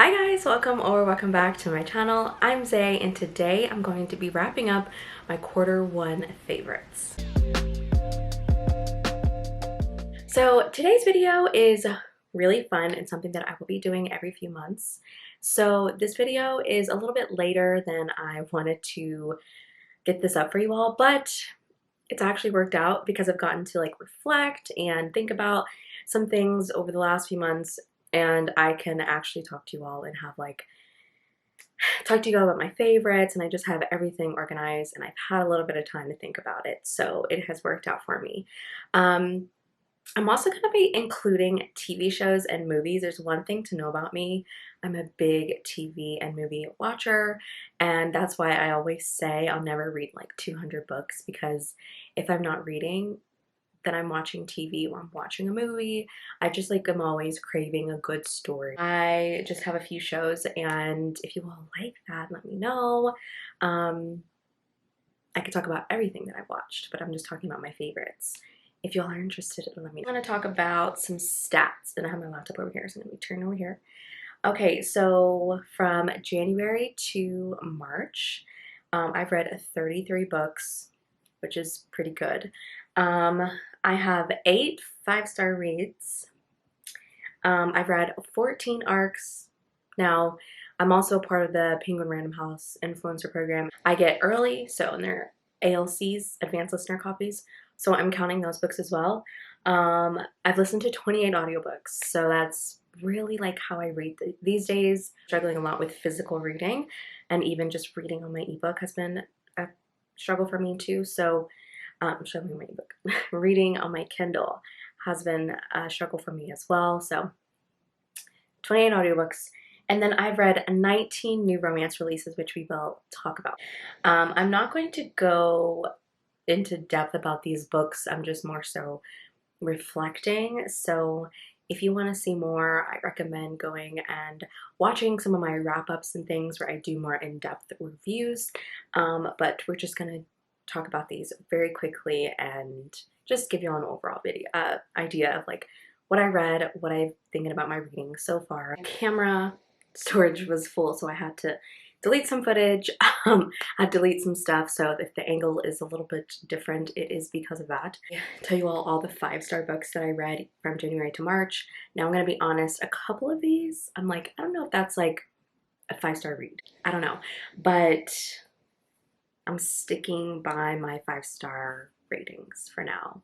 Hi guys, welcome or welcome back to my channel. I'm Zay and today I'm going to be wrapping up my quarter 1 favorites. So today's video is really fun and something that I will be doing every few months. So this video is a little bit later than I wanted to get this up for you all, but it's actually worked out because I've gotten to like reflect and think about some things over the last few months, and I can actually talk to you all and have like talk to you all about my favorites, and I just have everything organized and I've had a little bit of time to think about it, so it has worked out for me. I'm also going to be including TV shows and movies. There's one thing to know about me. I'm a big TV and movie watcher, and that's why I always say I'll never read like 200 books, because if I'm not reading, then I'm watching TV or I'm watching a movie. I just like, I'm always craving a good story. I just have a few shows, and if you all like that, let me know. I could talk about everything that I've watched, but I'm just talking about my favorites. If you all are interested, let me know. I'm gonna talk about some stats, and I have my laptop over here, so I'm gonna turn over here. Okay, so from January to March, I've read 33 books, which is pretty good. I have 8 5-star reads. I've read 14 arcs. Now, I'm also part of the Penguin Random House influencer program. I get early, so in their ALCs, advanced listener copies, so I'm counting those books as well. I've listened to 28 audiobooks, so that's really like how I read these days. Struggling a lot with physical reading, and even just reading on my ebook has been a struggle for me too. So struggling with my ebook. Reading on my Kindle has been a struggle for me as well. So 28 audiobooks. And then I've read 19 new romance releases, which we will talk about. I'm not going to go into depth about these books. I'm just more so reflecting. So if you want to see more, I recommend going and watching some of my wrap-ups and things where I do more in-depth reviews. But we're just going to talk about these very quickly and just give you all an overall video idea of like what I read, what I'm thinking about my reading so far. Camera storage was full, so I had to delete some footage. I delete some stuff, so if the angle is a little bit different, it is because of that. I tell you all the 5-star books that I read from January to March. Now I'm gonna be honest, a couple of these, I'm like, I don't know if that's like a 5-star read. I don't know, but I'm sticking by my 5-star ratings for now.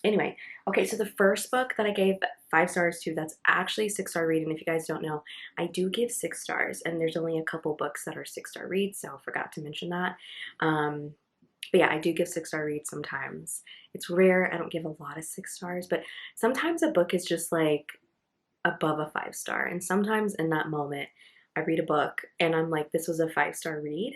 Anyway, okay, so the first book that I gave 5 stars to, that's actually a 6-star read, and if you guys don't know, I do give 6 stars, and there's only a couple books that are 6-star reads, so I forgot to mention that. But yeah, I do give 6-star reads sometimes. It's rare, I don't give a lot of 6 stars, but sometimes a book is just like above a 5-star, and sometimes in that moment, I read a book and I'm like, this was a 5-star read,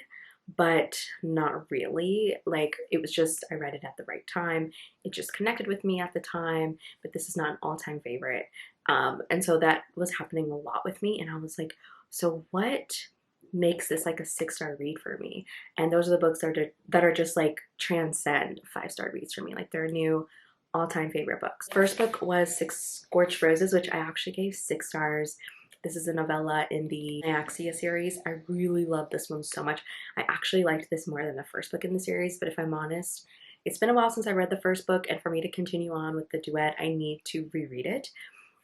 but not really. Like, it was just, I read it at the right time. It just connected with me at the time, but this is not an all-time favorite. And so that was happening a lot with me, and I was like, so what makes this like a 6-star read for me? And those are the books that are just like transcend 5-star reads for me. Like, they're new all-time favorite books. First book was Six Scorched Roses, which I actually gave 6 stars. This is a novella in the Nyaxia series. I really love this one so much. I actually liked this more than the first book in the series, but if I'm honest, it's been a while since I read the first book, and for me to continue on with the duet, I need to reread it.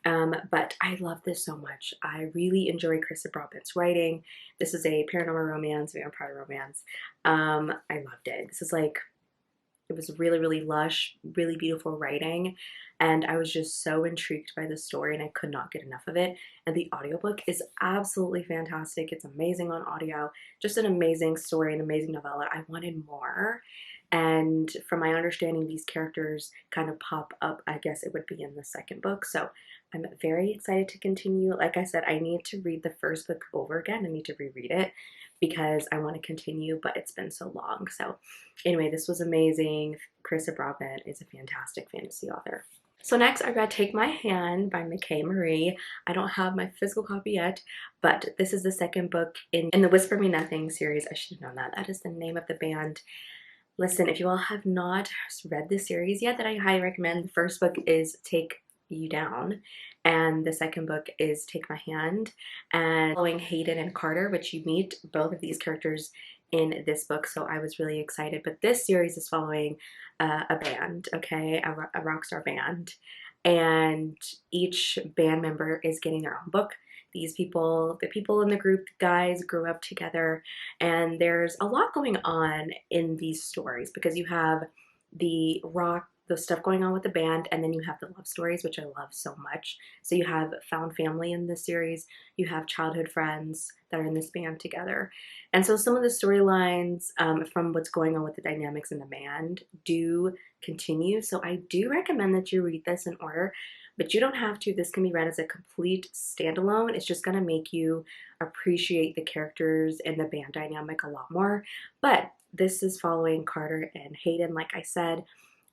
But I love this so much. I really enjoy Krista Broadbent's writing. This is a paranormal romance, vampire romance. I loved it. This is like, it was really, really lush, really beautiful writing, and I was just so intrigued by the story, and I could not get enough of it. And the audiobook is absolutely fantastic. It's amazing on audio. Just an amazing story, an amazing novella. I wanted more, and from my understanding, these characters kind of pop up. I guess it would be in the second book, so I'm very excited to continue. Like I said, I need to read the first book over again. I need to reread it because I want to continue, but it's been so long. So anyway, this was amazing. Krista Broadbent is a fantastic fantasy author. So next I read Take My Hand by McKay Marie. I don't have my physical copy yet, but this is the second book in the Whisper Me Nothing series. I should have known that. That is the name of the band. Listen, if you all have not read this series yet, that I highly recommend. The first book is Take You Down, and the second book is Take My Hand, and following Hayden and Carter, which you meet both of these characters in this book, so I was really excited. But this series is following a band, okay, a rock star band, and each band member is getting their own book. These people, the people in the group, the guys grew up together, and there's a lot going on in these stories because you have the stuff going on with the band, and then you have the love stories, which I love so much. So you have found family in this series, you have childhood friends that are in this band together. And so some of the storylines from what's going on with the dynamics in the band do continue. So I do recommend that you read this in order, but you don't have to. This can be read as a complete standalone. It's just going to make you appreciate the characters and the band dynamic a lot more. But this is following Carter and Hayden, like I said.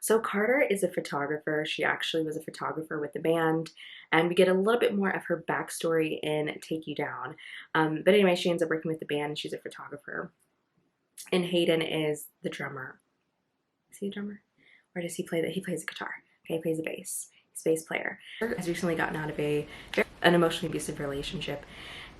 So Carter is a photographer. She actually was a photographer with the band, and we get a little bit more of her backstory in Take You Down. But anyway, she ends up working with the band, and she's a photographer. And Hayden is the drummer. Is he a drummer? Or does he play that? He plays the guitar. Okay, he plays the bass. He's a bass player. Has recently gotten out of an emotionally abusive relationship,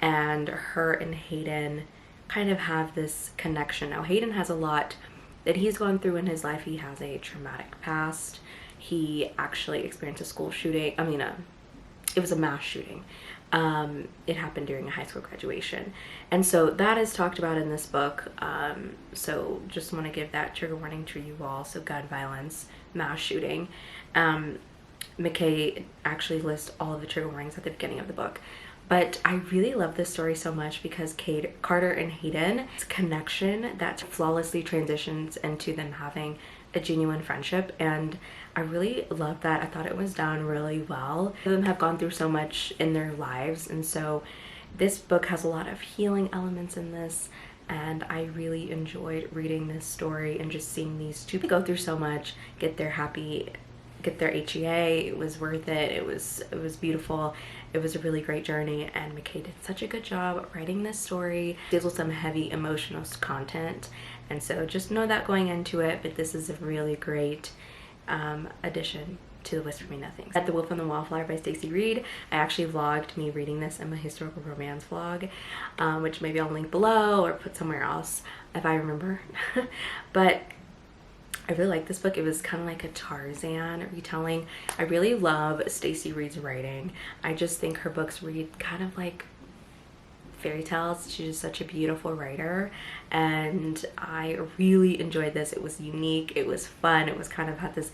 and her and Hayden kind of have this connection. Now, Hayden has a lot that he's gone through in his life. He has a traumatic past. He actually experienced a school shooting. It was a mass shooting. It happened during a high school graduation. And so that is talked about in this book. So just want to give that trigger warning to you all. So gun violence, mass shooting. McKay actually lists all of the trigger warnings at the beginning of the book. But I really love this story so much because Carter and Hayden's connection that flawlessly transitions into them having a genuine friendship, and I really love that. I thought it was done really well. Both of them have gone through so much in their lives, and so this book has a lot of healing elements in this, and I really enjoyed reading this story and just seeing these two go through so much, get their HEA. It was worth it. It was beautiful. It was a really great journey, and McKay did such a good job writing this story. It deals with some heavy emotional content, and so just know that going into it, but this is a really great addition to the Whisper Me Nothings. At The Wolf and the Wallflower by Stacey Reed. I actually vlogged me reading this in my historical romance vlog, which maybe I'll link below or put somewhere else if I remember. But I really like this book. It was kind of like a Tarzan retelling. I really love Stacey Reed's writing. I just think her books read kind of like fairy tales. She's just such a beautiful writer, and I really enjoyed this. It was unique. It was fun. It was kind of had this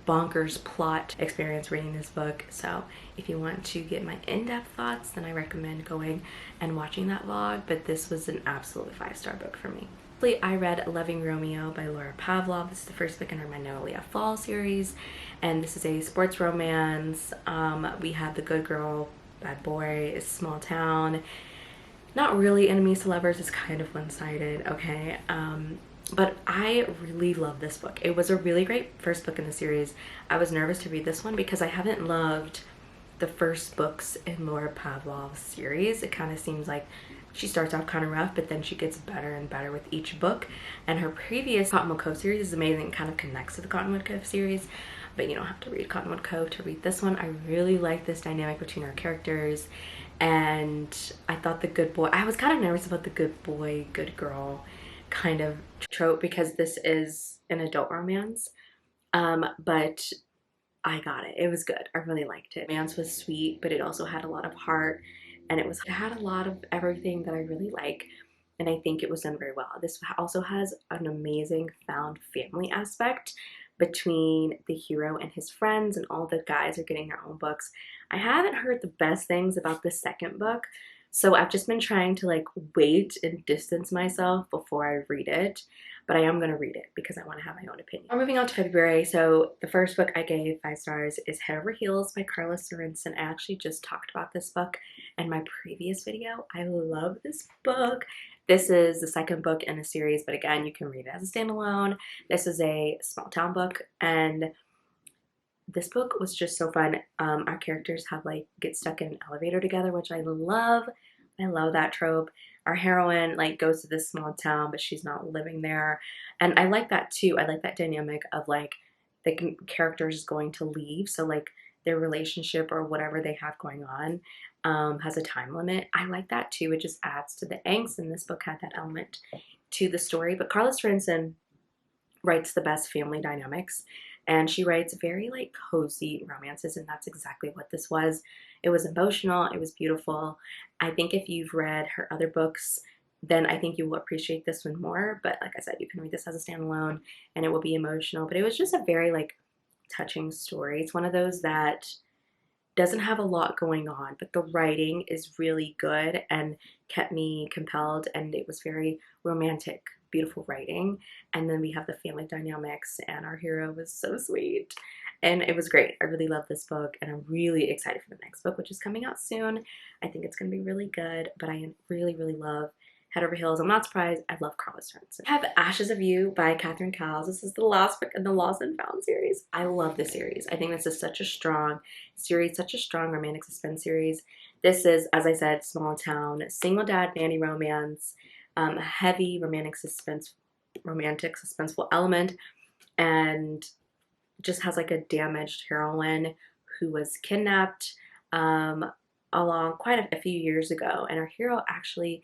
bonkers plot experience reading this book. So if you want to get my in-depth thoughts, then I recommend going and watching that vlog, but this was an absolute 5-star book for me. I read Loving Romeo by Laura Pavlov. This is the first book in her Magnolia Fall series, and this is a sports romance. We have the good girl, bad boy, it's a small town. Not really enemies to lovers, it's kind of one-sided, okay? But I really love this book. It was a really great first book in the series. I was nervous to read this one because I haven't loved the first books in Laura Pavlov's series. It kind of seems like she starts off kind of rough, but then she gets better and better with each book. And her previous Cottonwood Cove series is amazing. It kind of connects to the Cottonwood Cove series, but you don't have to read Cottonwood Cove to read this one. I really like this dynamic between our characters, and I thought the good boy, I was kind of nervous about the good boy, good girl kind of trope because this is an adult romance, but I got it. It was good. I really liked it. Romance was sweet, but it also had a lot of heart, and it had a lot of everything that I really like, and I think it was done very well. This also has an amazing found family aspect between the hero and his friends, and all the guys are getting their own books. I haven't heard the best things about the second book, so I've just been trying to like wait and distance myself before I read it, but I am going to read it because I want to have my own opinion. We're moving on to February. So the first book I gave 5 stars is Head Over Heels by Carla Sorensen. I actually just talked about this book in my previous video. I love this book. This is the second book in a series, but again, you can read it as a standalone. This is a small town book, and this book was just so fun. Our characters have like get stuck in an elevator together, which I love. I love that trope. Our heroine like goes to this small town, but she's not living there, and I like that too. I like that dynamic of like the characters going to leave, so like their relationship or whatever they have going on has a time limit. I like that too. It just adds to the angst, and this book had that element to the story. But Carla Stevenson writes the best family dynamics, and she writes very like cozy romances, and that's exactly what this was. It was emotional, it was beautiful. I think if you've read her other books, then I think you will appreciate this one more. But like I said, you can read this as a standalone and it will be emotional. But it was just a very like touching story. It's one of those that doesn't have a lot going on, but the writing is really good and kept me compelled, and it was very romantic, beautiful writing. And then we have the family dynamics, and our hero was so sweet. And it was great. I really love this book, and I'm really excited for the next book, which is coming out soon. I think it's going to be really good, but I really, really love Head Over Heels. I'm not surprised. I love Carla Stevenson. I have Ashes of You by Catherine Cowles. This is the last book in the Lost and Found series. I love this series. I think this is such a strong series, such a strong romantic suspense series. This is, as I said, small town, single dad nanny romance, heavy romantic suspenseful element, and just has like a damaged heroine who was kidnapped along quite a few years ago, and our hero actually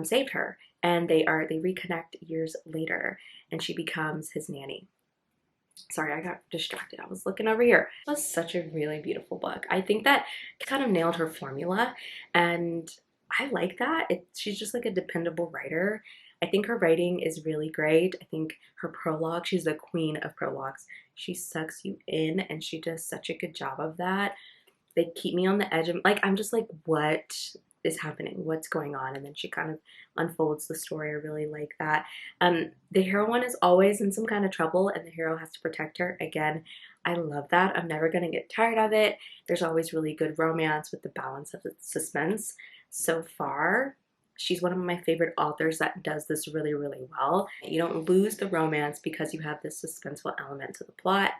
saved her, and they reconnect years later, and she becomes his nanny. Sorry, I got distracted. I was looking over here. It was such a really beautiful book. I think that kind of nailed her formula, and I like that. She's just like a dependable writer. I think her writing is really great. I think her prologue, she's the queen of prologues. She sucks you in, and she does such a good job of that. They keep me on the edge of, like, I'm just like, what is happening? What's going on? And then she kind of unfolds the story. I really like that. The heroine is always in some kind of trouble, and the hero has to protect her. Again, I love that. I'm never going to get tired of it. There's always really good romance with the balance of the suspense. So far, she's one of my favorite authors that does this really, really well. You don't lose the romance because you have this suspenseful element to the plot.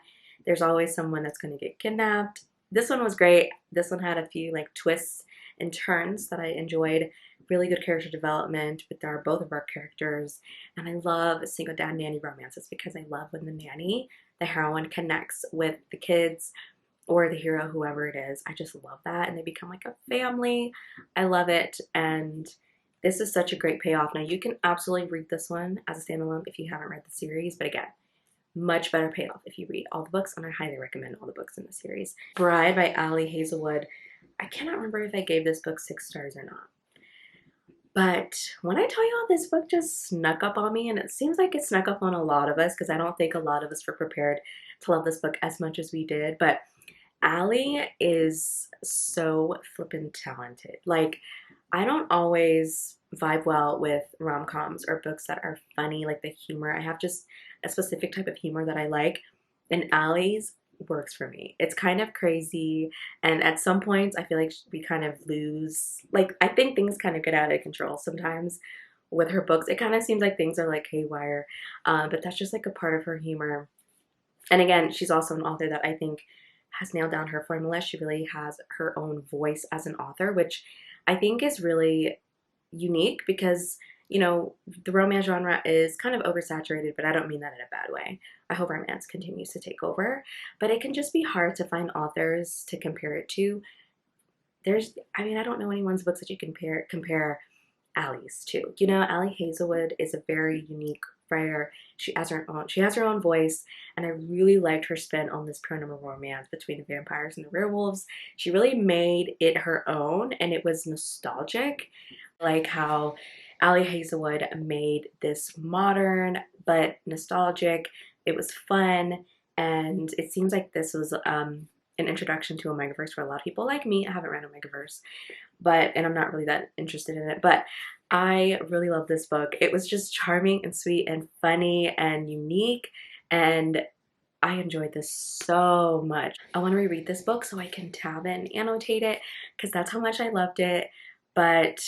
There's always someone that's going to get kidnapped. This one was great. This one had a few like twists and turns that I enjoyed. Really good character development with both of our characters. And I love single dad nanny romances because I love when the nanny, the heroine, connects with the kids or the hero, whoever it is. I just love that, and they become like a family. I love it, and this is such a great payoff. Now you can absolutely read this one as a standalone if you haven't read the series, but again, much better payoff if you read all the books, and I highly recommend all the books in the series. Bride by Ali Hazelwood. I cannot remember if I gave this book 6 stars or not. But when I tell y'all, this book just snuck up on me, and it seems like it snuck up on a lot of us because I don't think a lot of us were prepared to love this book as much as we did. But Ali is so flippin' talented. Like, I don't always vibe well with rom-coms or books that are funny, like the humor. I have just a specific type of humor that I like, and Ali's works for me. It's kind of crazy, and at some points I feel like we kind of lose, like, I think things kind of get out of control sometimes with her books. It kind of seems like things are like haywire, but that's just like a part of her humor. And again, she's also an author that I think has nailed down her formula. She really has her own voice as an author, which I think is really unique because, you know, the romance genre is kind of oversaturated, but I don't mean that in a bad way. I hope romance continues to take over, but it can just be hard to find authors to compare it to. I don't know anyone's books that you can compare Ali's to. You know, Ali Hazelwood is a very unique writer. She has her own voice, and I really liked her spin on this paranormal romance between the vampires and the werewolves. She really made it her own, and it was nostalgic, like how Ali Hazelwood made this modern but nostalgic. It was fun, and it seems like this was an introduction to Omegaverse for a lot of people like me. I haven't read Omegaverse, and I'm not really that interested in it, but I really love this book. It was just charming and sweet and funny and unique, and I enjoyed this so much. I want to reread this book so I can tab it and annotate it because that's how much I loved it. But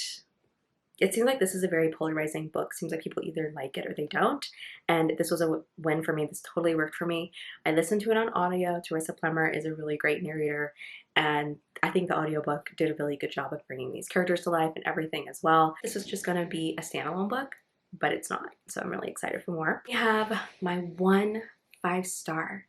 it seems like this is a very polarizing book. Seems like people either like it or they don't. And this was a win for me. This totally worked for me. I listened to it on audio. Teresa Plummer is a really great narrator. And I think the audiobook did a really good job of bringing these characters to life and everything as well. This was just going to be a standalone book, but it's not. So I'm really excited for more. We have my 1 5-star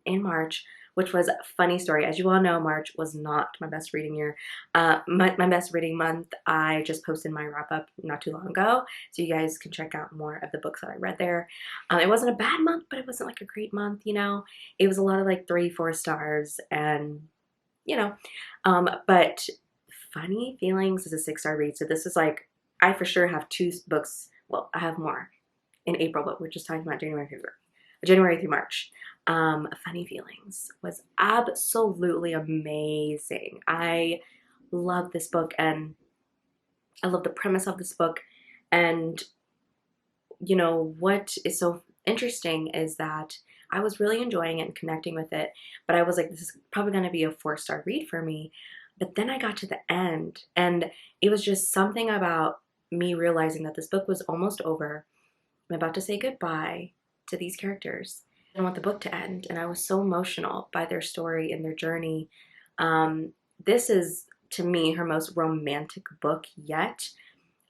in March which was a funny story. As you all know, March was not my best reading year. My best reading month. I just posted my wrap up not too long ago, so you guys can check out more of the books that I read there. It wasn't a bad month, but it wasn't like a great month, you know. It was a lot of like 3-4 stars, and you know, but Funny Feelings is a 6-star read. So this is like, I for sure have 2 books. Well, I have more in April, but we're just talking about January through March. Funny Feelings was absolutely amazing. I love this book, and I love the premise of this book. And you know what is so interesting is that I was really enjoying it and connecting with it, but I was like, this is probably going to be a 4-star read for me. But then I got to the end, and it was just something about me realizing that this book was almost over. I'm about to say goodbye to these characters. I want the book to end, and I was so emotional by their story and their journey. This is, to me, her most romantic book yet.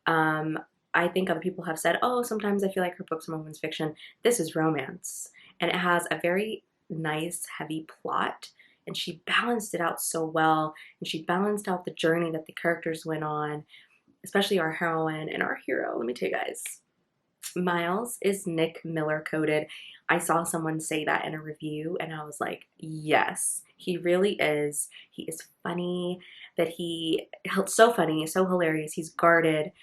I think other people have said, oh, sometimes I feel like her books are romance fiction. This is romance, and it has a very nice, heavy plot, and she balanced it out so well, and she balanced out the journey that the characters went on, especially our heroine and our hero. Let me tell you guys, Miles is Nick Miller coded. I saw someone say that in a review, and I was like, yes, he really is. He is funny, but so funny, so hilarious. He's guarded,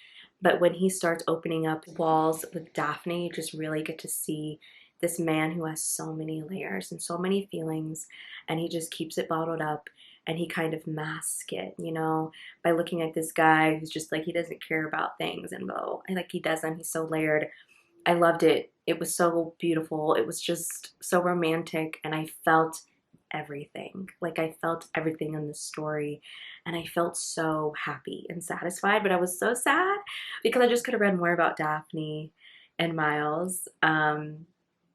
but when he starts opening up walls with Daphne, you just really get to see this man who has so many layers and so many feelings, and he just keeps it bottled up, and he kind of masks it, you know, by looking at this guy who's just like, he doesn't care about things, and like he doesn't, he's so layered. I loved it. It was so beautiful. It was just so romantic, and I felt everything. Like, I felt everything in the story, and I felt so happy and satisfied, but I was so sad because I just could have read more about Daphne and Miles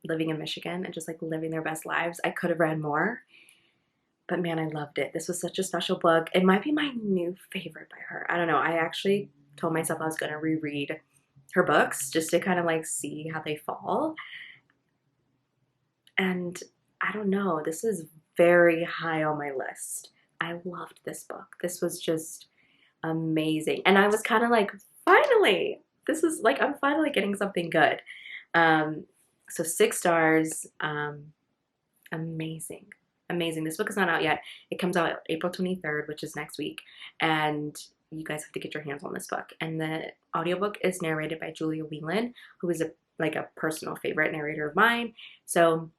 living in Michigan and just like living their best lives. I could have read more, but man, I loved it. This was such a special book. It might be my new favorite by her. I don't know. I actually told myself I was going to reread her books just to kind of like see how they fall. And I don't know, this is very high on my list. I loved this book. This was just amazing. And I was kind of like, finally, this is like, I'm finally getting something good. So 6 stars, amazing. Amazing. This book is not out yet. It comes out April 23rd, which is next week. And you guys have to get your hands on this book. And the audiobook is narrated by Julia Whelan, who is a personal favorite narrator of mine. So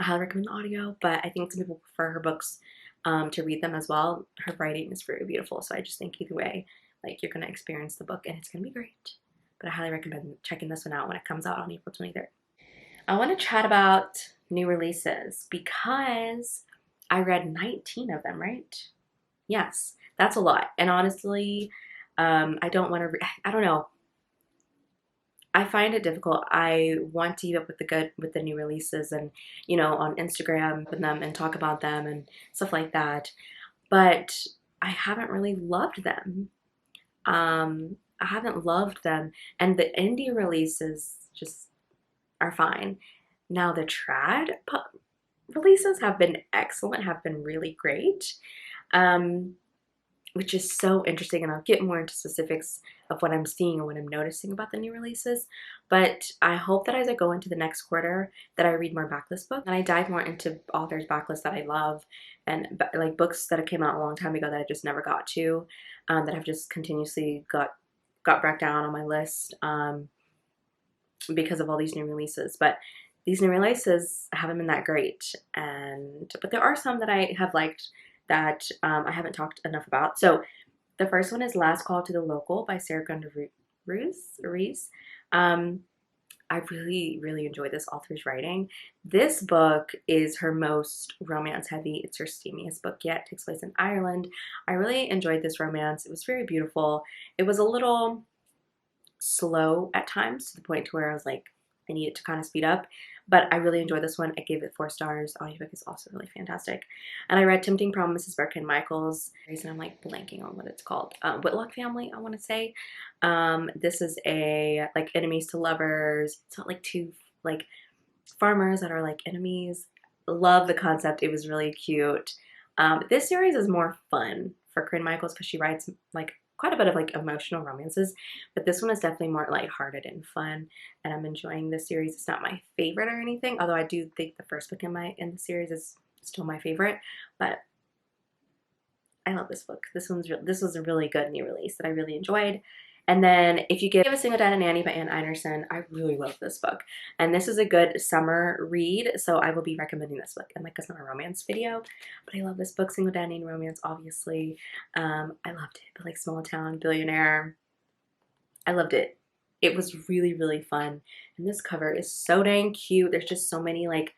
I highly recommend the audio, but I think some people prefer her books to read them as well. Her writing is very beautiful. So I just think either way, like, you're going to experience the book, and it's going to be great. But I highly recommend checking this one out when it comes out on April 23rd. I want to chat about new releases because I read 19 of them, right? Yes, that's a lot. And honestly, I don't want to, I don't know. I find it difficult. I want to keep up with the new releases, and, you know, on Instagram with them and talk about them and stuff like that. But I haven't really loved them. I haven't loved them. And the indie releases just are fine. Now the trad releases have been excellent, have been really great, which is so interesting, and I'll get more into specifics of what I'm seeing and what I'm noticing about the new releases. But I hope that as I go into the next quarter that I read more backlist books, and I dive more into authors' backlists that I love, and like books that have came out a long time ago that I just never got to, that have just continuously got back down on my list because of all these new releases. But these new releases haven't been that great, but there are some that I have liked that I haven't talked enough about. So the first one is Last Call to the Local by Sarah Rees. I really, really enjoyed this author's writing. This book is her most romance heavy. It's her steamiest book yet. It takes place in Ireland. I really enjoyed this romance. It was very beautiful. It was a little slow at times, to the point to where I was like, I needed to kind of speed up. But I really enjoyed this one. I gave it 4 stars. Audiobook is also really fantastic. And I read Tempting Promises by Ken Michaels. The reason I'm like blanking on what it's called. Whitlock Family, I want to say. This is a like enemies to lovers. It's not like 2 like farmers that are like enemies. love the concept. It was really cute. This series is more fun for Corinne Michaels because she writes like quite a bit of like emotional romances, but this one is definitely more lighthearted and fun, and I'm enjoying this series. It's not my favorite or anything, although I do think the first book in the series is still my favorite, but I love this book. This was a really good new release that I really enjoyed. And then if you give A Single Dad and Nanny by Anne Einerson, I really love this book. And this is a good summer read, so I will be recommending this book in like a summer romance video. But I love this book, Single Dad and Romance, obviously. I loved it, but like Small Town Billionaire, I loved it. It was really, really fun. And this cover is so dang cute. There's just so many like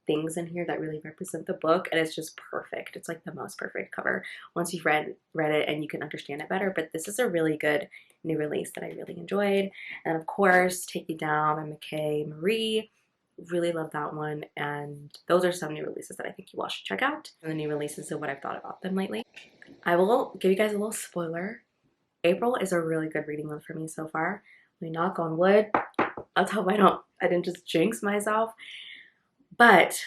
things in here that really represent the book, and it's just perfect. It's like the most perfect cover once you've read it and you can understand it better. But this is a really good new release that I really enjoyed. And of course, Take You Down by McKay Marie. Really love that one. And those are some new releases that I think you all should check out. And the new releases of what I've thought about them lately. I will give you guys a little spoiler. April is a really good reading month for me so far. Let me knock on wood. Let's hope I didn't just jinx myself. But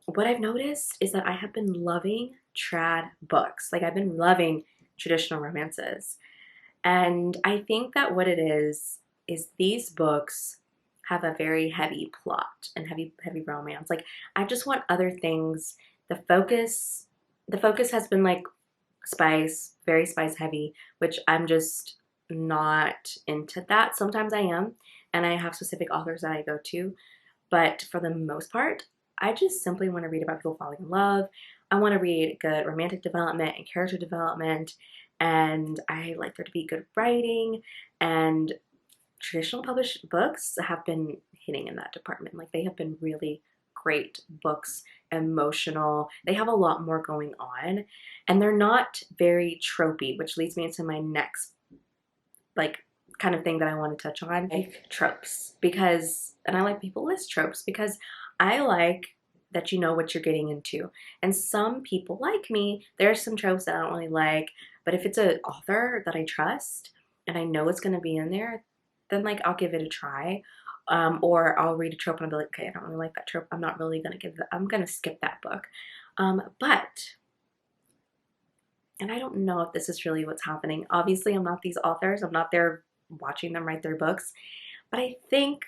what I've noticed is that I have been loving trad books. Like I've been loving traditional romances. And I think that what it is these books have a very heavy plot and heavy romance. Like I just want other things. The focus has been like spice, very spice heavy, which I'm just not into that. Sometimes I am, and I have specific authors that I go to. But for the most part, I just simply want to read about people falling in love. I want to read good romantic development and character development, and I like there to be good writing, and traditional published books have been hitting in that department. Like they have been really great books, emotional. They have a lot more going on, and they're not very tropey, which leads me into my next like kind of thing that I want to touch on, like tropes. Because, and I like people list tropes because I like that you know what you're getting into. And some people like me, there are some tropes that I don't really like, but if it's an author that I trust and I know it's going to be in there, then like I'll give it a try. Or I'll read a trope and I'll be like, okay, I don't really like that trope. I'm not really going to I'm going to skip that book. But and I don't know if this is really what's happening. Obviously, I'm not these authors. I'm not there watching them write their books. But I think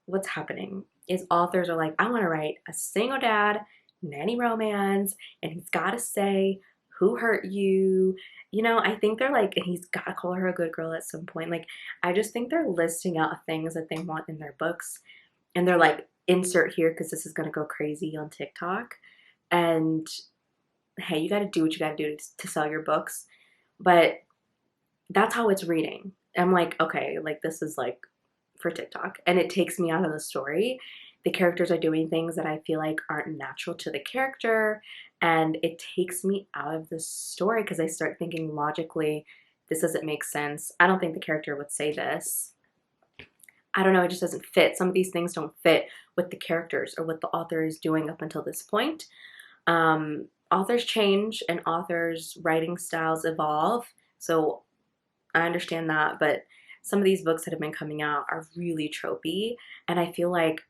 what's happening is authors are like, I want to write a single dad, nanny romance, and he's got to say who hurt you. You know, I think they're like, and he's got to call her a good girl at some point. Like, I just think they're listing out things that they want in their books. And they're like, insert here because this is going to go crazy on TikTok. And hey, you got to do what you got to do to sell your books. But that's how it's reading. I'm like, okay, like this is like for TikTok. And it takes me out of the story. The characters are doing things that I feel like aren't natural to the character. And it takes me out of the story because I start thinking logically, this doesn't make sense. I don't think the character would say this. I don't know, it just doesn't fit. Some of these things don't fit with the characters or what the author is doing up until this point. Authors change and authors' writing styles evolve. So I understand that, but some of these books that have been coming out are really tropey, and I feel like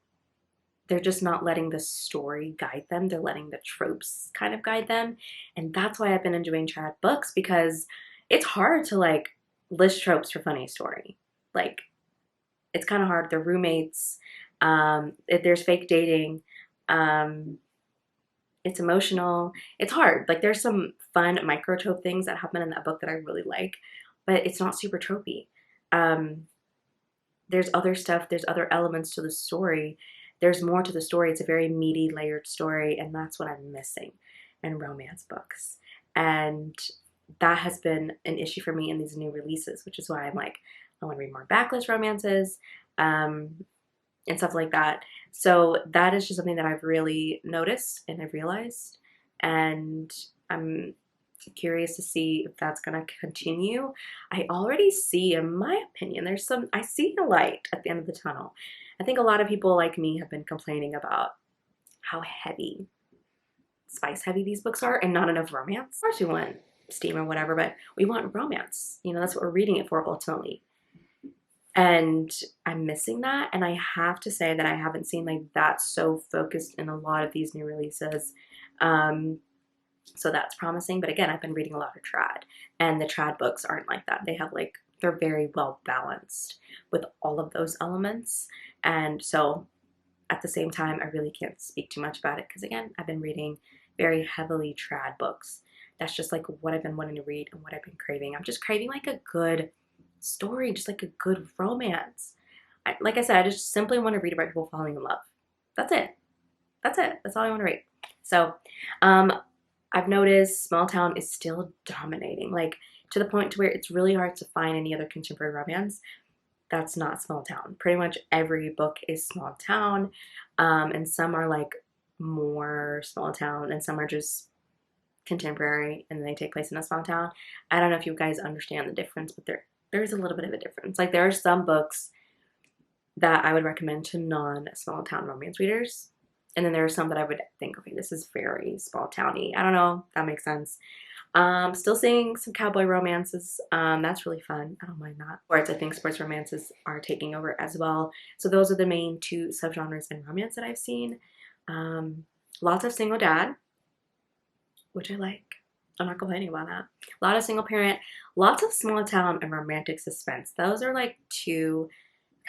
they're just not letting the story guide them. They're letting the tropes kind of guide them, and that's why I've been enjoying trad books, because it's hard to like list tropes for funny story. Like, it's kind of hard. They're roommates. If there's fake dating, it's emotional. It's hard. Like, there's some fun micro trope things that happen in that book that I really like, but it's not super tropey. There's other stuff. There's other elements to the story. There's more to the story. It's a very meaty, layered story, and that's what I'm missing in romance books. And that has been an issue for me in these new releases, which is why I'm like, I want to read more backlist romances, and stuff like that. So that is just something that I've really noticed and I've realized, and I'm curious to see if that's going to continue. I already see, in my opinion, I see a light at the end of the tunnel. I think a lot of people like me have been complaining about how heavy, spice heavy these books are, and not enough romance. Of course we want steam or whatever, but we want romance. You know, that's what we're reading it for ultimately. And I'm missing that, and I have to say that I haven't seen like that so focused in a lot of these new releases. Um, so that's promising. But again, I've been reading a lot of trad, and the trad books aren't like that. They have like, they're very well balanced with all of those elements. And so at the same time, I really can't speak too much about it because again, I've been reading very heavily trad books. That's just like what I've been wanting to read and what I've been craving. I'm just craving like a good story, just like a good romance. Like I said, I just simply want to read about people falling in love. That's it. That's it. That's all I want to read. So, um, I've noticed small town is still dominating, like to the point to where it's really hard to find any other contemporary romance that's not small town. Pretty much every book is small town, and some are like more small town, and some are just contemporary and they take place in a small town. I don't know if you guys understand the difference, but there's a little bit of a difference. Like there are some books that I would recommend to non-small town romance readers. And then there are some that I would think, okay, this is very small towny. I don't know, that makes sense. Still seeing some cowboy romances. That's really fun. I don't mind that. Sports, I think sports romances are taking over as well. So those are the main two subgenres in romance that I've seen. Lots of single dad, which I like. I'm not complaining about that. A lot of single parent, lots of small town and romantic suspense. Those are like two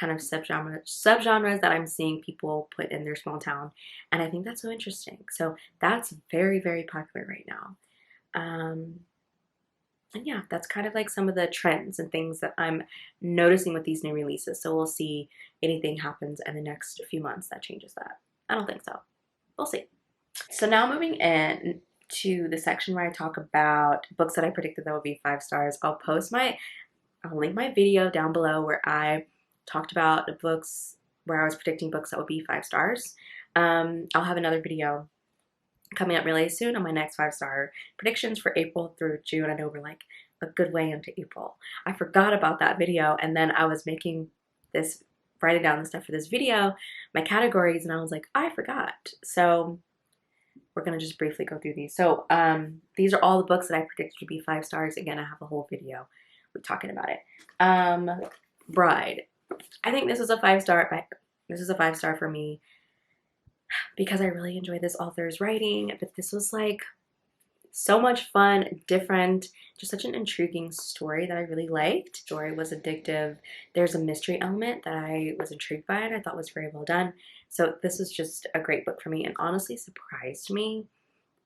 kind of subgenres that I'm seeing people put in their small town, and I think that's so interesting. So that's very, very popular right now. And yeah, that's kind of like some of the trends and things that I'm noticing with these new releases. So we'll see if anything happens in the next few months that changes that. I don't think so. We'll see. So now moving in to the section where I talk about books that I predicted that would be 5 stars. I'll link my video down below where I talked about the books where I was predicting books that would be 5 stars. I'll have another video coming up really soon on my next 5-star predictions for April through June. I know we're like a good way into April. I forgot about that video, and then I was writing down the stuff for this video, my categories, and I was like, I forgot. So we're gonna just briefly go through these. So these are all the books that I predicted to be 5 stars. Again, I have a whole video talking about it. Bride. I think this is a 5-star. This is a 5-star for me because I really enjoy this author's writing, but this was like so much fun, different, just such an intriguing story that I really liked. The story was addictive. There's a mystery element that I was intrigued by and I thought was very well done. So this was just a great book for me, and honestly surprised me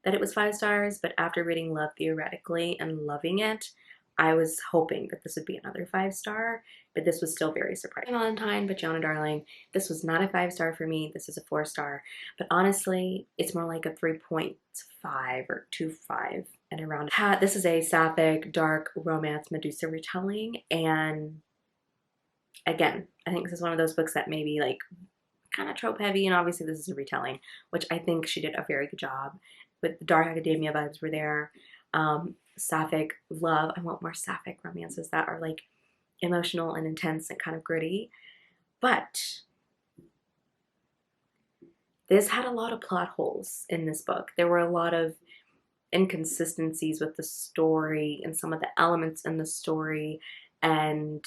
that it was 5 stars, but after reading Love Theoretically and loving it, I was hoping that this would be another 5-star, but this was still very surprising. Valentine, but Jonah Darling, this was not a 5-star for me. This is a 4-star, but honestly, it's more like a 3.5 or 2.5 and around. This is a sapphic, dark romance Medusa retelling, and again, I think this is one of those books that maybe like kind of trope heavy, and obviously this is a retelling, which I think she did a very good job. With the dark academia vibes were there. Sapphic love. I want more sapphic romances that are like emotional and intense and kind of gritty. But this had a lot of plot holes in this book. There were a lot of inconsistencies with the story and some of the elements in the story, and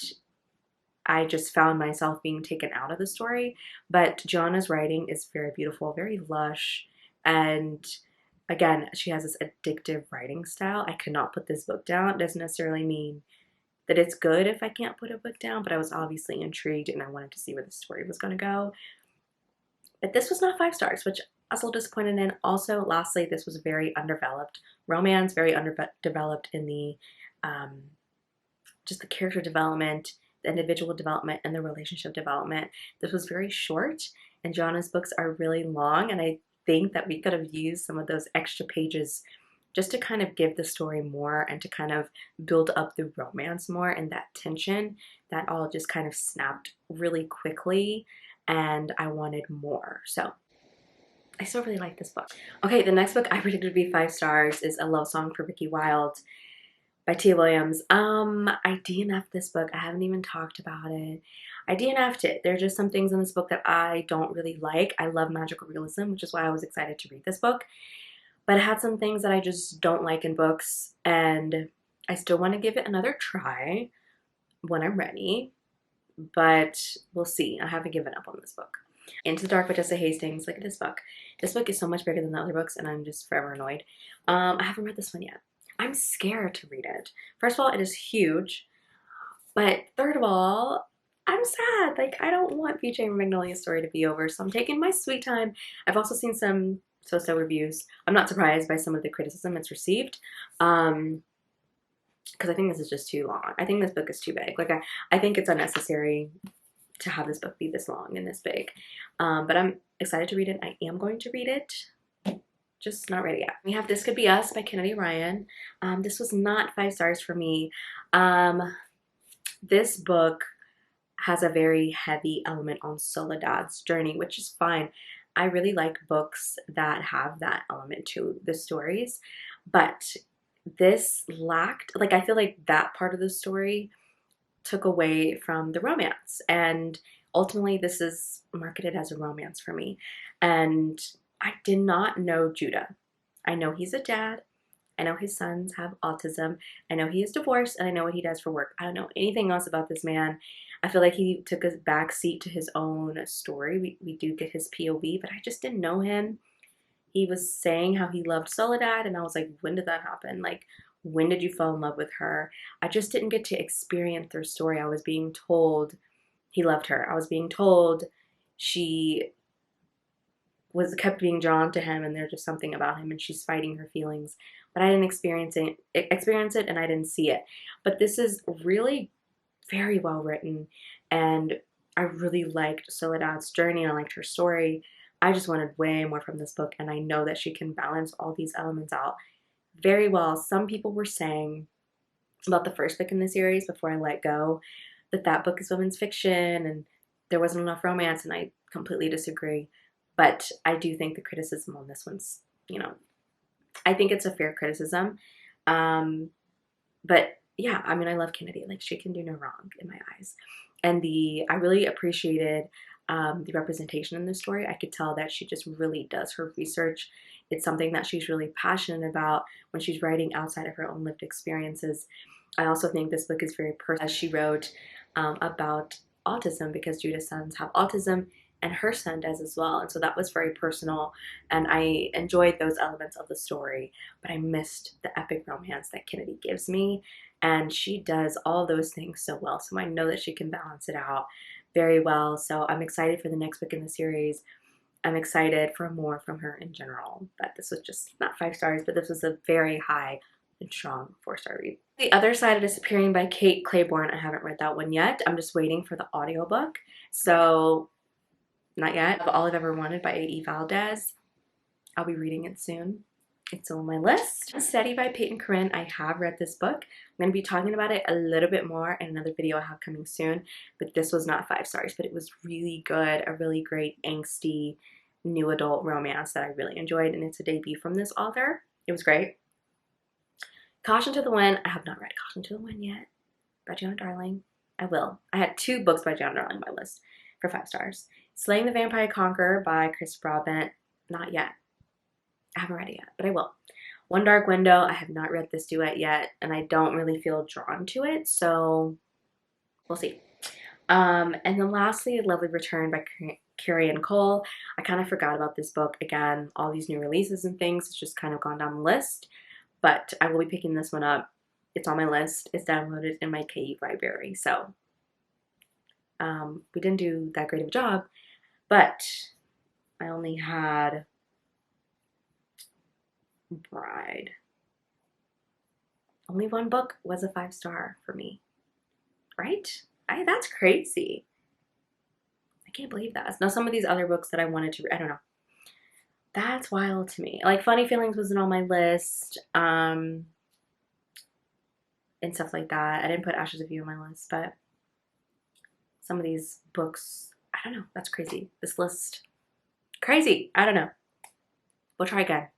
I just found myself being taken out of the story. But Jonah's writing is very beautiful, very lush, and again, she has this addictive writing style. I could not put this book down. It doesn't necessarily mean that it's good if I can't put a book down, but I was obviously intrigued and I wanted to see where the story was going to go. But this was not 5 stars, which I was a little disappointed in. Also, lastly, this was very underdeveloped romance, very underdeveloped in the just the character development, the individual development, and the relationship development. This was very short, and Jonah's books are really long, and I think that we could have used some of those extra pages just to kind of give the story more and to kind of build up the romance more and that tension that all just kind of snapped really quickly, and I wanted more. So I still really like this book. Okay, the next book I predicted to be 5 stars is A Love Song for Ricky Wilde by Tia Williams. I DNF'd this book. I haven't even talked about it. I DNF'd it. There are just some things in this book that I don't really like. I love magical realism, which is why I was excited to read this book. But it had some things that I just don't like in books, and I still want to give it another try when I'm ready. but we'll see. I haven't given up on this book. Into the Dark by Tessa Hastings. Look at this book. This book is so much bigger than the other books, and I'm just forever annoyed. I haven't read this one yet. I'm scared to read it. First of all, it is huge, but third of all, I'm sad. Like, I don't want BJ and Magnolia's story to be over, so I'm taking my sweet time. I've also seen some so-so reviews. I'm not surprised by some of the criticism it's received, because I think this is just too long. I think this book is too big. Like, I think it's unnecessary to have this book be this long and this big. But I'm excited to read it. I am going to read it. Just not ready yet. We have This Could Be Us by Kennedy Ryan. This was not 5 stars for me. This book has a very heavy element on Soledad's journey, which is fine. I really like books that have that element to the stories, but this lacked, like, I feel like that part of the story took away from the romance, and ultimately this is marketed as a romance for me. And I did not know Judah. I know he's a dad. I know his sons have autism. I know he is divorced, and I know what he does for work. I don't know anything else about this man. I feel like he took a back seat to his own story. We do get his POV, but I just didn't know him. He was saying how he loved Soledad, and I was like, when did that happen? Like, when did you fall in love with her? I just didn't get to experience their story. I was being told he loved her. I was being told she kept being drawn to him, and there's just something about him, and she's fighting her feelings. But I didn't experience it, and I didn't see it. But this is really very well written, and I really liked Soledad's journey, and I liked her story. I just wanted way more from this book, and I know that she can balance all these elements out very well. Some people were saying about the first book in the series, Before I Let Go, that book is women's fiction and there wasn't enough romance, and I completely disagree. But I do think the criticism on this one's, I think it's a fair criticism. But yeah, I mean, I love Kennedy. Like, she can do no wrong in my eyes. And I really appreciated the representation in the story. I could tell that she just really does her research. It's something that she's really passionate about when she's writing outside of her own lived experiences. I also think this book is very personal, as she wrote about autism, because Judah's sons have autism and her son does as well. And so that was very personal, and I enjoyed those elements of the story, but I missed the epic romance that Kennedy gives me. And she does all those things so well. So I know that she can balance it out very well. So I'm excited for the next book in the series. I'm excited for more from her in general. But this was just not 5 stars, but this was a very high and strong 4-star read. The Other Side of Disappearing by Kate Claiborne. I haven't read that one yet. I'm just waiting for the audiobook. So not yet. All I've Ever Wanted by A.E. Valdez. I'll be reading it soon. It's on my list. Steady by Peyton Corinne. I have read this book. I'm going to be talking about it a little bit more in another video I have coming soon. But this was not 5 stars, but it was really good. A really great angsty new adult romance that I really enjoyed, and it's a debut from this author. It was great. Caution to the Wind. I have not read Caution to the Wind yet by Joanna Darling. I will. I had 2 books by Joanna Darling on my list for 5 stars. Slaying the Vampire Conqueror by Chris Brabant. Not yet. I haven't read it yet, but I will. One Dark Window. I have not read this duet yet, and I don't really feel drawn to it, so we'll see. And then lastly, Lovely Return by Carrie and Cole. I kind of forgot about this book. Again, all these new releases and things, it's just kind of gone down the list, but I will be picking this one up. It's on my list. It's downloaded in my KU library, so we didn't do that great of a job, but I only had Bride. Only one book was a 5-star for me, right? That's crazy. I can't believe that. Now, some of these other books that I wanted to read, I don't know. That's wild to me. Like, Funny Feelings wasn't on my list, and stuff like that. I didn't put Ashes of You on my list, but some of these books, I don't know. That's crazy. This list, crazy. I don't know. We'll try again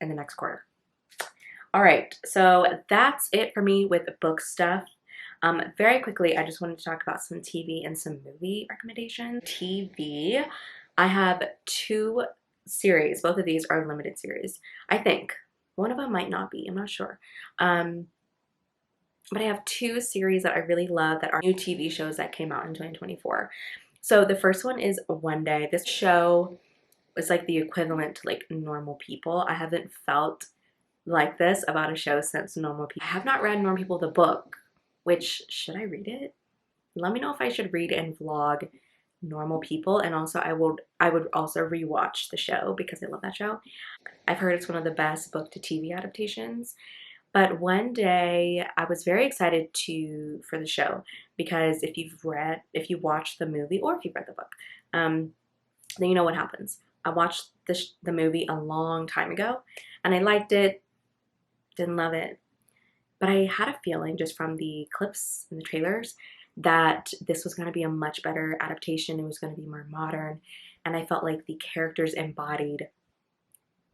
in the next quarter. All right, so that's it for me with the book stuff. Very quickly, I just wanted to talk about some TV and some movie recommendations. TV, I have 2 series. Both of these are limited series, I think. One of them might not be. I'm not sure. But I have two series that I really love that are new TV shows that came out in 2024. So the first one is One Day. This show is like the equivalent to like Normal People. I haven't felt like this about a show since Normal People. I have not read Normal People the book, which should I read it? Let me know if I should read and vlog Normal People, and also I would also rewatch the show because I love that show. I've heard it's one of the best book to TV adaptations. But One Day I was very excited for the show because if you watched the movie or if you've read the book, then you know what happens. I watched the movie a long time ago and I liked it, didn't love it, but I had a feeling just from the clips and the trailers that this was going to be a much better adaptation. It was going to be more modern, and I felt like the actors embodied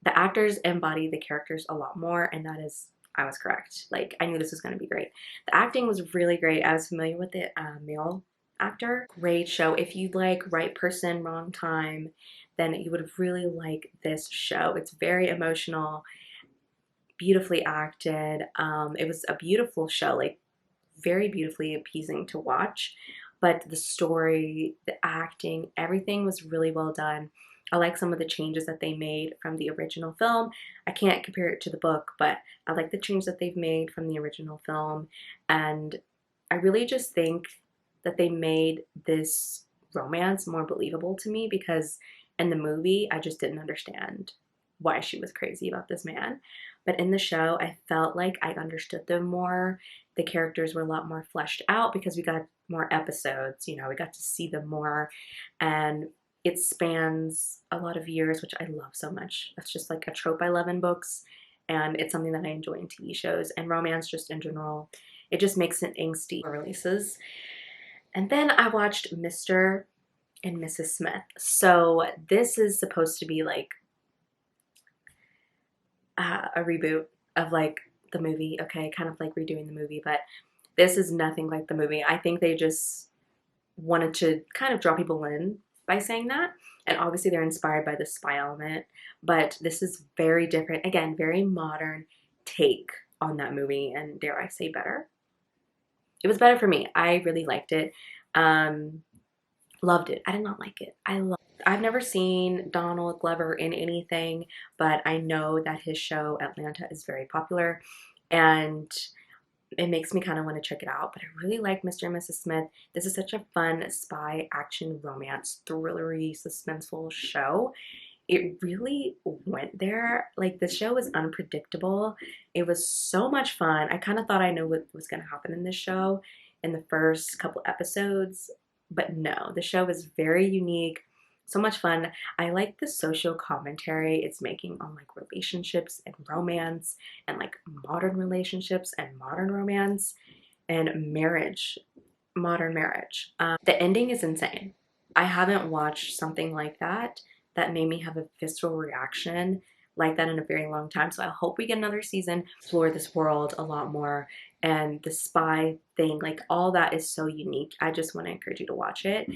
the characters a lot more, and I was correct. Like, I knew this was going to be great. The acting was really great. I was familiar with the male actor. Great show. If you like Right Person, Wrong Time, then you would really like this show. It's very emotional, beautifully acted. It was a beautiful show, like very beautifully appeasing to watch. But the story, the acting, everything was really well done. I like some of the changes that they made from the original film. I can't compare it to the book, but I like the changes that they've made from the original film. And I really just think that they made this romance more believable to me because in the movie, I just didn't understand why she was crazy about this man. But in the show, I felt like I understood them more. The characters were a lot more fleshed out because we got more episodes, we got to see them more. And it spans a lot of years, which I love so much. That's just like a trope I love in books, and it's something that I enjoy in TV shows and romance just in general. It just makes it angsty releases. And then I watched Mr. and Mrs. Smith. So this is supposed to be like a reboot of like the movie, okay, kind of like redoing the movie, but this is nothing like the movie. I think they just wanted to kind of draw people in by saying that, and obviously they're inspired by the spy element, but this is very different. Again, very modern take on that movie, and dare I say better. It was better for me. I really liked it. Loved it. I did not like it. I've never seen Donald Glover in anything, but I know that his show Atlanta is very popular, and it makes me kind of want to check it out. But I really like Mr. and Mrs. Smith. This is such a fun spy action romance thrillery suspenseful show. It really went there. Like, the show was unpredictable. It was so much fun. I kind of thought I knew what was going to happen in this show in the first couple episodes, but no, the show is very unique. So much fun. I like the social commentary it's making on like relationships and romance and like modern relationships and modern romance and marriage, modern marriage. The ending is insane. I haven't watched something like that made me have a visceral reaction like that in a very long time. So I hope we get another season, explore this world a lot more, and the spy thing, like all that is so unique. I just want to encourage you to watch it.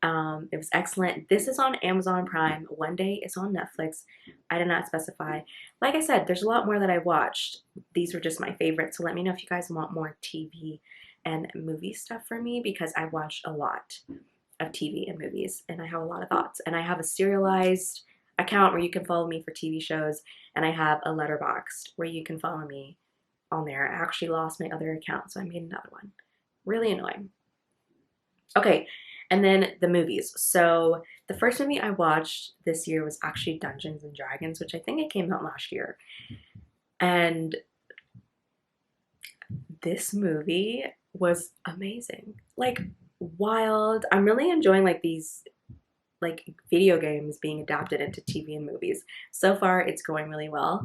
It was excellent. This is on Amazon Prime. One Day is on Netflix. I did not specify. Like I said, there's a lot more that I watched. These were just my favorites. So let me know if you guys want more TV and movie stuff from me, because I watched a lot of TV and movies and I have a lot of thoughts. And I have a serialized account where you can follow me for TV shows, and I have a Letterboxd where you can follow me on there. I actually lost my other account, so I made another one. Really annoying. Okay, and then the movies. So the first movie I watched this year was actually Dungeons and Dragons, which I think it came out last year. And this movie was amazing. Like, wild. I'm really enjoying like these like video games being adapted into TV and movies. So far, it's going really well.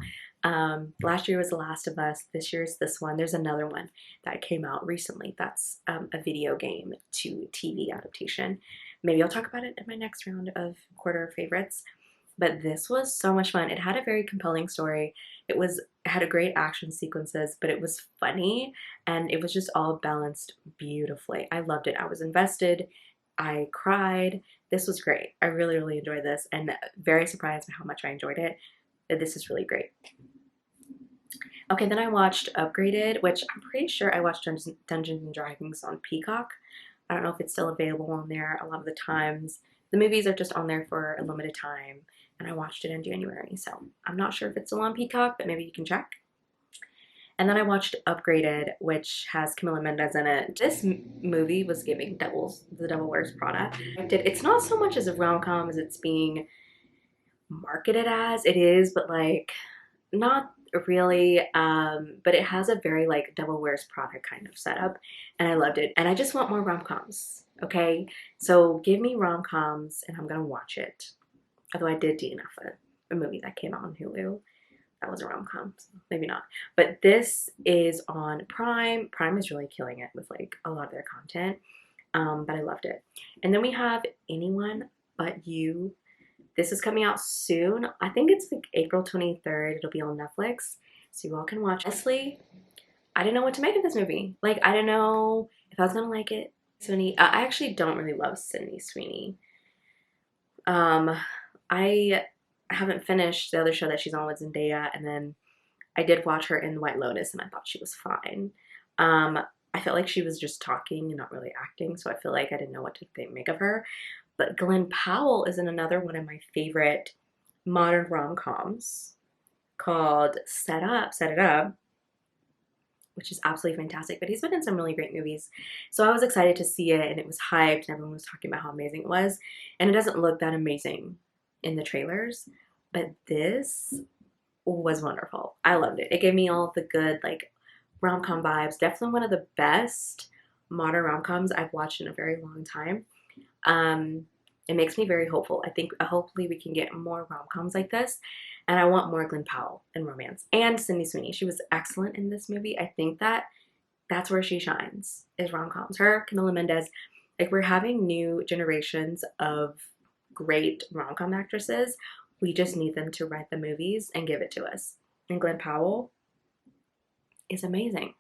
Last year was The Last of Us. This year is this one. There's another one that came out recently that's a video game to TV adaptation. Maybe I'll talk about it in my next round of quarter favorites. But this was so much fun. It had a very compelling story. It had a great action sequences, but it was funny, and it was just all balanced beautifully. I loved it. I was invested. I cried. This was great. I really, really enjoyed this, and very surprised by how much I enjoyed it. This is really great. Okay, then I watched Upgraded, which I'm pretty sure I watched Dungeons and Dragons on Peacock. I don't know if it's still available on there. A lot of the times, the movies are just on there for a limited time, and I watched it in January, so I'm not sure if it's still on Peacock, but maybe you can check. And then I watched Upgraded, which has Camila Mendes in it. This movie was giving The Devil Wears Prada. It's not so much as a rom-com as it's being marketed as. It is, but like not really. But it has a very like Devil Wears Prada kind of setup, and I loved it. And I just want more rom-coms. Okay, so give me rom-coms, and I'm gonna watch it. Although I did DNF a movie that came out on Hulu. That was a rom-com, so maybe not. But this is on Prime. Prime is really killing it with like a lot of their content. But I loved it. And then we have Anyone But You. This is coming out soon. I think it's like April 23rd. It'll be on Netflix. So you all can watch. Honestly, I didn't know what to make of this movie. Like, I didn't know if I was gonna like it. I actually don't really love Sydney Sweeney. I haven't finished the other show that she's on with Zendaya, and then I did watch her in White Lotus, and I thought she was fine. I felt like she was just talking and not really acting, so I feel like I didn't know what to make of her. But Glenn Powell is in another one of my favorite modern rom-coms called Set It Up, which is absolutely fantastic. But he's been in some really great movies, so I was excited to see it, and it was hyped, and everyone was talking about how amazing it was. And it doesn't look that amazing in the trailers, but this was wonderful. I loved it. It gave me all the good like rom-com vibes. Definitely one of the best modern rom-coms I've watched in a very long time. It makes me very hopeful. I think hopefully we can get more rom-coms like this, and I want more Glenn Powell in romance. And Sydney Sweeney, she was excellent in this movie. I think that's where she shines, is rom-coms. Her, Camila Mendes, like we're having new generations of great rom-com actresses. We just need them to write the movies and give it to us. And Glenn Powell is amazing.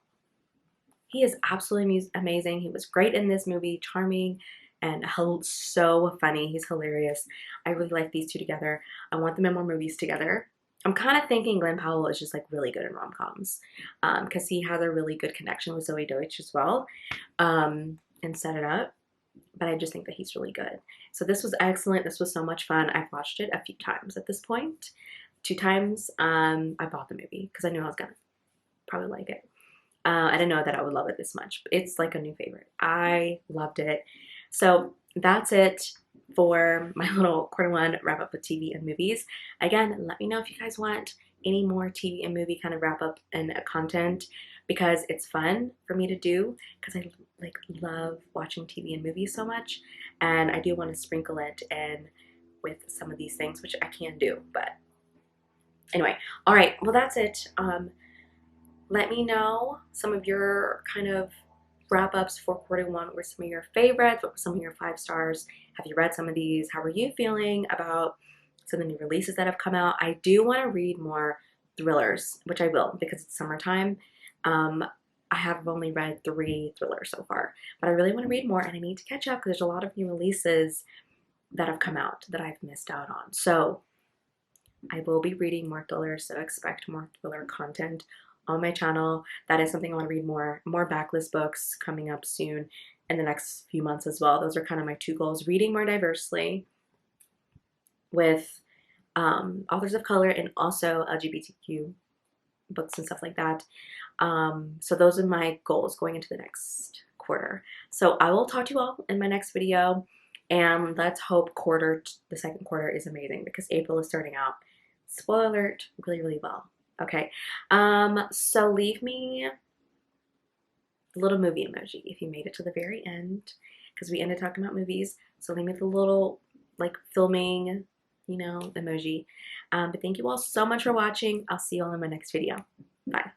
He is absolutely amazing. He was great in this movie, charming and so funny. He's hilarious. I really like these two together. I want them in more movies together. I'm kind of thinking Glenn Powell is just like really good in rom-coms because he has a really good connection with Zoe Deutsch as well and Set It Up. But I just think that he's really good. So this was excellent. This was so much fun. I've watched it a few times at this point. 2 times. I bought the movie because I knew I was going to probably like it. I didn't know that I would love it this much. But it's like a new favorite. I loved it. So that's it for my little quarter 1 wrap up with TV and movies. Again, let me know if you guys want any more TV and movie kind of wrap up and content, because it's fun for me to do because I like love watching TV and movies so much, and I do want to sprinkle it in with some of these things, which I can do. But anyway, all right, well that's it. Let me know some of your kind of wrap-ups for quarter 1. What were some of your favorites? What were some of your 5 stars? Have you read some of these? How are you feeling about some of the new releases that have come out? I do want to read more thrillers, which I will because it's summertime. I have only read 3 thrillers so far, but I really want to read more, and I need to catch up because there's a lot of new releases that have come out that I've missed out on. So I will be reading more thrillers, so expect more thriller content on my channel. That is something I want to read more backlist books coming up soon in the next few months as well. Those are kind of my 2 goals: reading more diversely with authors of color and also LGBTQ books and stuff like that. So those are my goals going into the next quarter. So I will talk to you all in my next video, and let's hope the second quarter is amazing because April is starting out, spoiler alert, really, really well. Okay, so leave me the little movie emoji if you made it to the very end, because we ended talking about movies. So leave me the little like filming, emoji. But thank you all so much for watching. I'll see you all in my next video. Bye.